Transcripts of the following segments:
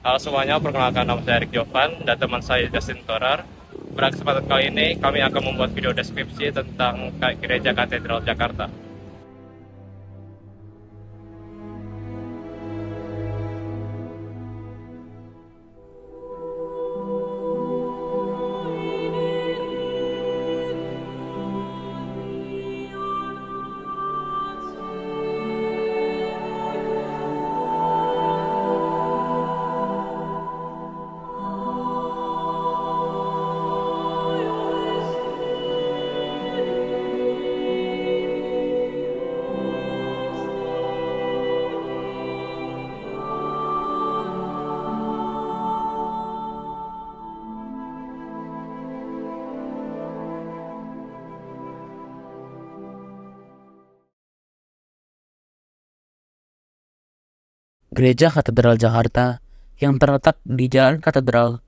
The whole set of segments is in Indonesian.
Halo semuanya, perkenalkan nama saya Erik Jovan dan teman saya Justin Torar. Pada kesempatan kali ini, kami akan membuat video deskripsi tentang Gereja Katedral Jakarta. Gereja Katedral Jakarta yang terletak di Jalan Katedral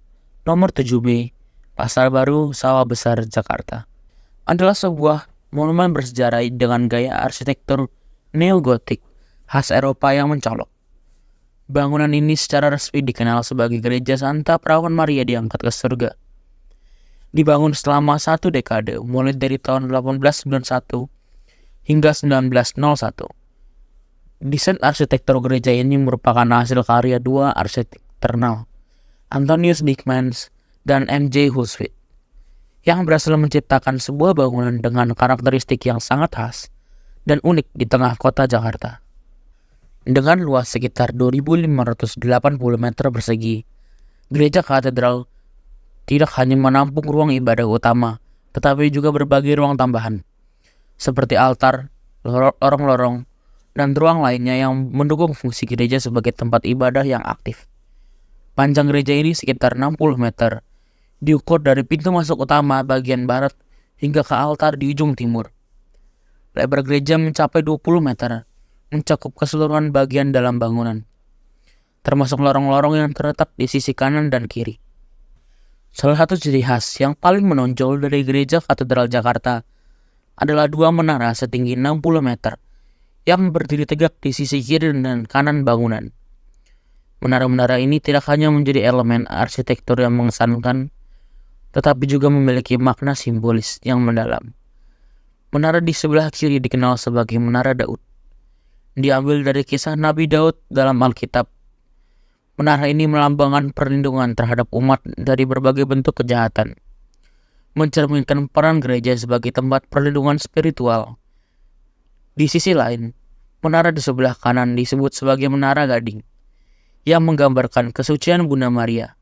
nomor 7B, Pasar Baru, Sawah Besar, Jakarta, adalah sebuah monumen bersejarah dengan gaya arsitektur neogotik khas Eropa yang mencolok. Bangunan ini secara resmi dikenal sebagai Gereja Santa Perawan Maria Diangkat ke Surga. Dibangun selama satu dekade, mulai dari tahun 1891 hingga 1901. Desain arsitektur gereja ini merupakan hasil karya dua arsitek terkenal, Antonius Dickmans dan M.J. Huswit, yang berhasil menciptakan sebuah bangunan dengan karakteristik yang sangat khas dan unik di tengah kota Jakarta. Dengan luas sekitar 2.580 meter persegi, gereja katedral tidak hanya menampung ruang ibadah utama, tetapi juga berbagai ruang tambahan, seperti altar, lorong-lorong, dan ruang lainnya yang mendukung fungsi gereja sebagai tempat ibadah yang aktif. Panjang gereja ini sekitar 60 meter, diukur dari pintu masuk utama bagian barat hingga ke altar di ujung timur. Lebar gereja mencapai 20 meter, mencakup keseluruhan bagian dalam bangunan, termasuk lorong-lorong yang terletak di sisi kanan dan kiri. Salah satu ciri khas yang paling menonjol dari gereja Katedral Jakarta adalah dua menara setinggi 60 meter yang berdiri tegak di sisi kiri dan kanan bangunan. Menara-menara ini tidak hanya menjadi elemen arsitektur yang mengesankan, tetapi juga memiliki makna simbolis yang mendalam. Menara di sebelah kiri dikenal sebagai Menara Daud, diambil dari kisah Nabi Daud dalam Alkitab. Menara ini melambangkan perlindungan terhadap umat dari berbagai bentuk kejahatan, mencerminkan peran gereja sebagai tempat perlindungan spiritual. Di sisi lain, menara di sebelah kanan disebut sebagai Menara Gading, yang menggambarkan kesucian Bunda Maria.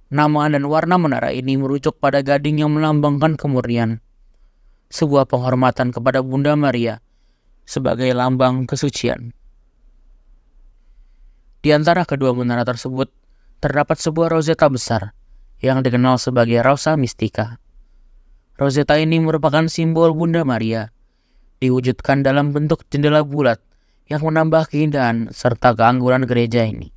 Nama dan warna menara ini merujuk pada gading yang melambangkan kemurnian, sebuah penghormatan kepada Bunda Maria sebagai lambang kesucian. Di antara kedua menara tersebut, terdapat sebuah roseta besar yang dikenal sebagai Rosa Mystica. Roseta ini merupakan simbol Bunda Maria, diwujudkan dalam bentuk jendela bulat yang menambah keindahan serta keangguran gereja ini.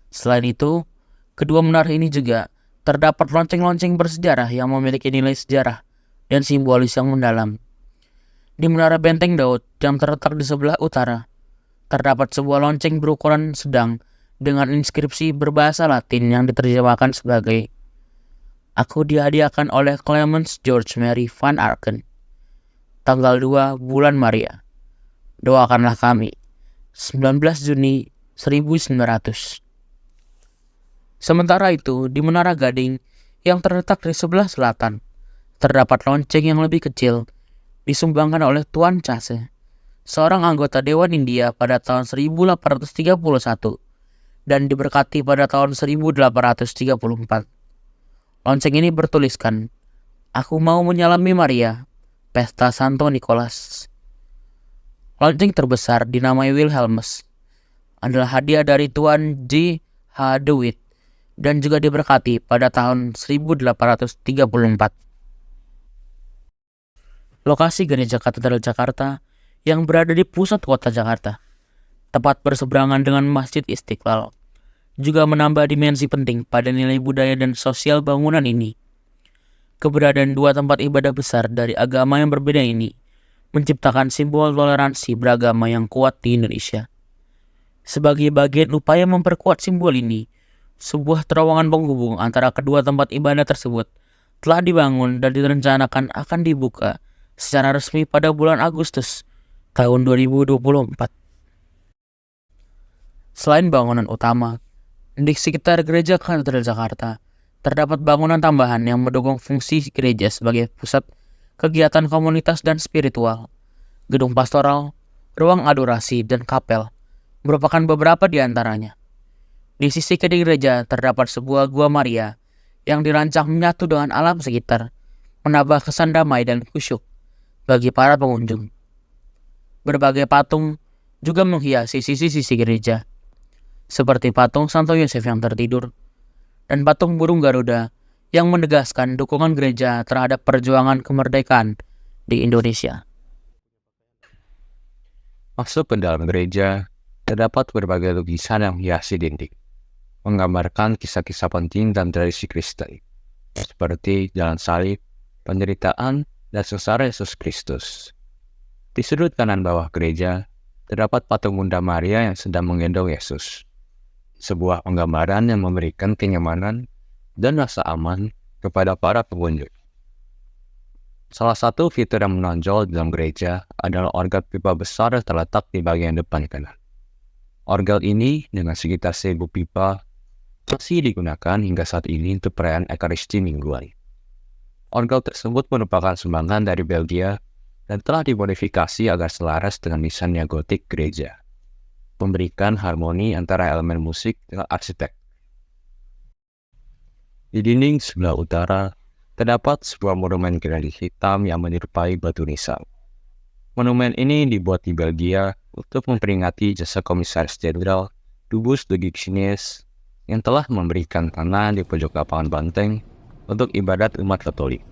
Selain itu, kedua menara ini juga terdapat lonceng-lonceng bersejarah yang memiliki nilai sejarah dan simbolis yang mendalam. Di Menara Benteng Daud yang terletak di sebelah utara, terdapat sebuah lonceng berukuran sedang dengan inskripsi berbahasa Latin yang diterjemahkan sebagai "Aku dihadiahkan oleh Clemens George Mary van Arken, tanggal 2 bulan Maria. Doakanlah kami. 19 Juni 1900. Sementara itu, di Menara Gading yang terletak di sebelah selatan, terdapat lonceng yang lebih kecil disumbangkan oleh Tuan Chase, seorang anggota Dewan India pada tahun 1831 dan diberkati pada tahun 1834. Lonceng ini bertuliskan, "Aku mau menyalami Maria, Pesta Santo Nicholas." Lonceng terbesar dinamai Wilhelmus, adalah hadiah dari Tuan J. H. DeWitt dan juga diberkati pada tahun 1834. Lokasi Gereja Katedral Jakarta yang berada di pusat kota Jakarta, tepat berseberangan dengan Masjid Istiqlal, juga menambah dimensi penting pada nilai budaya dan sosial bangunan ini. Keberadaan dua tempat ibadah besar dari agama yang berbeda ini menciptakan simbol toleransi beragama yang kuat di Indonesia. Sebagai bagian upaya memperkuat simbol ini, sebuah terowongan penghubung antara kedua tempat ibadah tersebut telah dibangun dan direncanakan akan dibuka secara resmi pada bulan Agustus tahun 2024. Selain bangunan utama, di sekitar Gereja Katedral Jakarta, terdapat bangunan tambahan yang mendukung fungsi gereja sebagai pusat kegiatan komunitas dan spiritual. Gedung pastoral, ruang adorasi, dan kapel merupakan beberapa di antaranya. Di sisi kiri gereja terdapat sebuah gua Maria yang dirancang menyatu dengan alam sekitar, menambah kesan damai dan khusyuk bagi para pengunjung. Berbagai patung juga menghiasi sisi-sisi gereja, seperti patung Santo Yosef yang tertidur, dan patung burung Garuda yang menegaskan dukungan gereja terhadap perjuangan kemerdekaan di Indonesia. Masuk ke dalam gereja, terdapat berbagai lukisan yang menghiasi dinding, menggambarkan kisah-kisah penting dan tradisi Kristen, seperti jalan salib, penderitaan, dan sengsara Yesus Kristus. Di sudut kanan bawah gereja, terdapat patung Bunda Maria yang sedang menggendong Yesus. Sebuah penggambaran yang memberikan kenyamanan dan rasa aman kepada para pengunjung. Salah satu fitur yang menonjol dalam gereja adalah orgel pipa besar yang terletak di bagian depan kanan. Orgel ini dengan sekitar 1000 pipa masih digunakan hingga saat ini untuk perayaan Ekaristi mingguan. Orgel tersebut merupakan sumbangan dari Belgia dan telah dimodifikasi agar selaras dengan desain neogotik gereja, memberikan harmoni antara elemen musik dengan arsitek. Di dinding sebelah utara, terdapat sebuah monumen granit hitam yang menyerupai batu nisan. Monumen ini dibuat di Belgia untuk memperingati jasa Komisaris Jenderal Dubus de Gixines yang telah memberikan tanah di pojok lapangan Banteng untuk ibadat umat Katolik.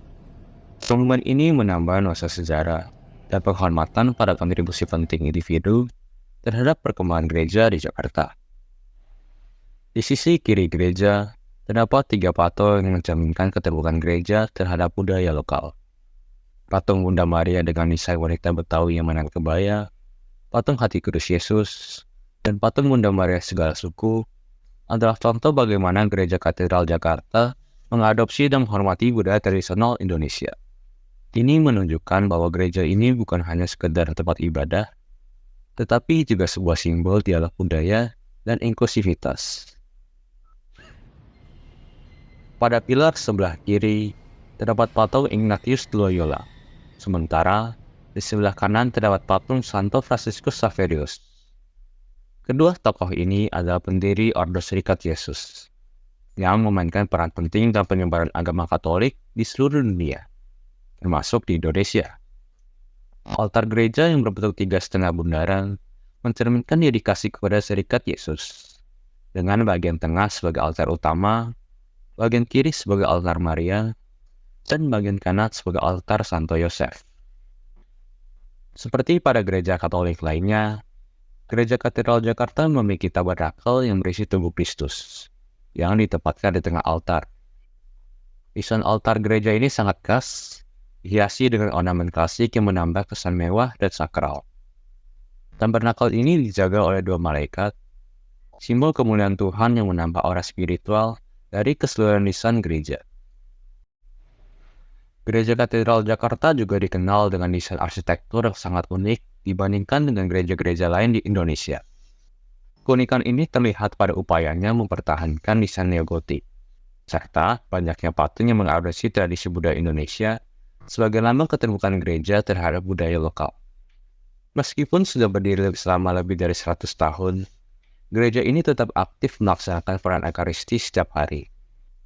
Monumen ini menambah nuansa sejarah dan penghormatan pada kontribusi penting individu terhadap perkembangan gereja di Jakarta. Di sisi kiri gereja, terdapat 3 patung yang mencerminkan keterbukaan gereja terhadap budaya lokal. Patung Bunda Maria dengan desain wanita Betawi yang menang kebaya, patung Hati Kudus Yesus, dan patung Bunda Maria segala suku adalah contoh bagaimana Gereja Katedral Jakarta mengadopsi dan menghormati budaya tradisional Indonesia. Ini menunjukkan bahwa gereja ini bukan hanya sekedar tempat ibadah, tetapi juga sebuah simbol dialog budaya dan inklusivitas. Pada pilar sebelah kiri, terdapat patung Ignatius de Loyola, sementara di sebelah kanan terdapat patung Santo Franciscus Xaverius. Kedua tokoh ini adalah pendiri Ordo Serikat Yesus, yang memainkan peran penting dalam penyebaran agama Katolik di seluruh dunia, termasuk di Indonesia. Altar gereja yang berbentuk 3,5 bundaran mencerminkan dedikasi kepada Serikat Yesus, dengan bagian tengah sebagai altar utama, bagian kiri sebagai altar Maria, dan bagian kanan sebagai altar Santo Yosef. Seperti pada gereja Katolik lainnya, Gereja Katedral Jakarta memiliki tabernakel yang berisi tubuh Kristus, yang ditempatkan di tengah altar. Desain altar gereja ini sangat khas, dihiasi dengan ornamen klasik yang menambah kesan mewah dan sakral. Tabernakel ini dijaga oleh 2 malaikat, simbol kemuliaan Tuhan yang menambah aura spiritual dari keseluruhan desain gereja. Gereja Katedral Jakarta juga dikenal dengan desain arsitektur yang sangat unik dibandingkan dengan gereja-gereja lain di Indonesia. Keunikan ini terlihat pada upayanya mempertahankan desain neogotik, serta banyaknya patung yang mengadopsi tradisi budaya Indonesia sebagai lambang keterbukaan gereja terhadap budaya lokal. Meskipun sudah berdiri selama lebih dari 100 tahun, gereja ini tetap aktif melaksanakan peran Ekaristi setiap hari,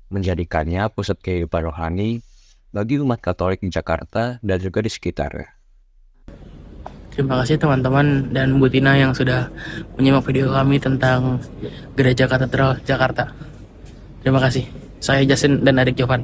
menjadikannya pusat kehidupan rohani bagi umat Katolik di Jakarta dan juga di sekitarnya. Terima kasih teman-teman dan Bu Tina yang sudah menyimak video kami tentang Gereja Katedral Jakarta. Terima kasih. Saya Jasin dan adik Jovan.